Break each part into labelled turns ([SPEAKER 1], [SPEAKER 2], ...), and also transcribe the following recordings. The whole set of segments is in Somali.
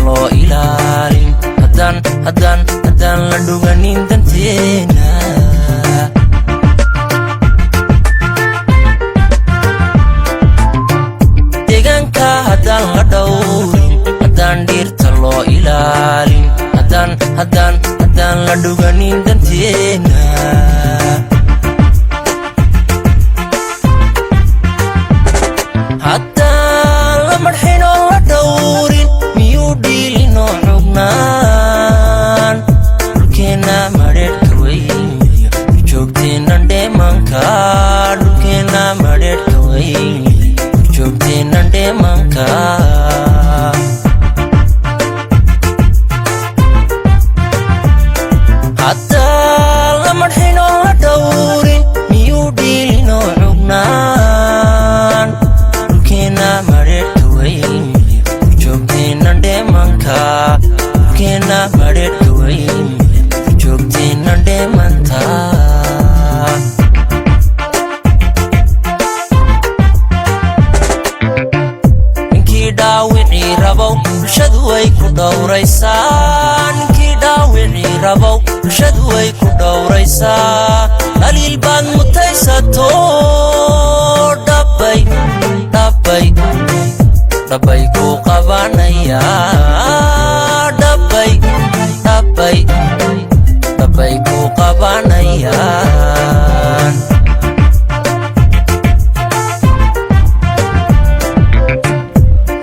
[SPEAKER 1] loo ilaalin haddaan la dhuganin danteena deegaanka haddaan la dhowrin haddaan dhirta loo ilaalin haddaan la dhuganin danteena haddaan la marxin oo la dhowrin miyuu dhiilinoo xugnaan dhulkeenna madheerhka weyniyo joogteennan dheemanka dhulkeenna madheerhka weyniyo joogteennan dheemanka haddaan la marxin oo la dhowrin miyuu dhiilinoo xugnaan dhulkeenna madheerhka weyniyo joogteennan dheemanka dhulkeenna madheerhka weyniyo joogteennan dheemanta ninkii dhaawicii rabow bulshadu way ku dhowraysaa ninkii dhaawicii rabow bulshadu way ku dhowraysaa dhaliil baad mutaysato dhabbay ku qabanayaa dhabbay ku qabanayaan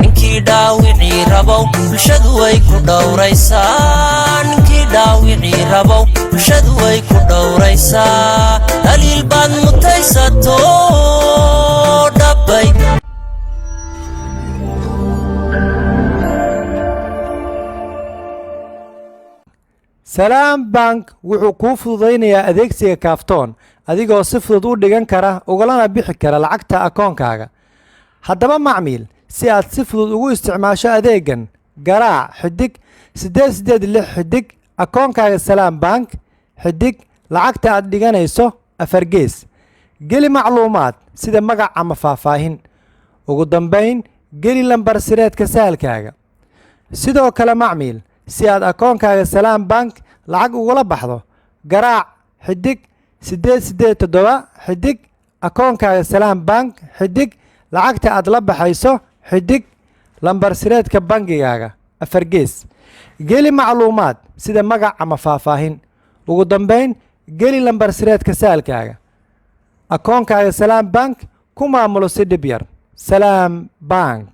[SPEAKER 1] ninkii dhaawicii rabow bulshadu way ku dhowraysaa ninkii dhaawicii rabow bulshadu way ku dhowraysaa dhaliil baad mutaysato dhabbay
[SPEAKER 2] Salaam Bank wuxuu kuu fududaynayaa adeegsiga kaaftoon adigoo si fudud u dhigan kara ugalana bixi kara lacagta akoonkaaga. Haddaba macmiil, si aad si fudud ugu isticmaasho adeegan, garaac xidig 886 xidig akoonkaaga Salaam Bank xidig lacagta aad dhiganayso 4 gees. Geli macluumaad sida magac ama faahfaahin. Ugu dambayn, geli lambar sireedka sahalkaaga. Sidoo kale macmiil, si aad akoonkaaga Salaam Bank lacag ugula baxdo, garaac xidig 887 xidig akoonkaaga Salaam Bank xidig lacagta aad la baxayso xidig lambar sireedka bangigaaga 4 gees. Geli macluumaad sida magac ama faahfaahin. Ugu dambayn, geli lambar sireedka sahalkaaga. akoonkaaga Salaam Bank ku maamulo si dhib yar. Salaam Bank.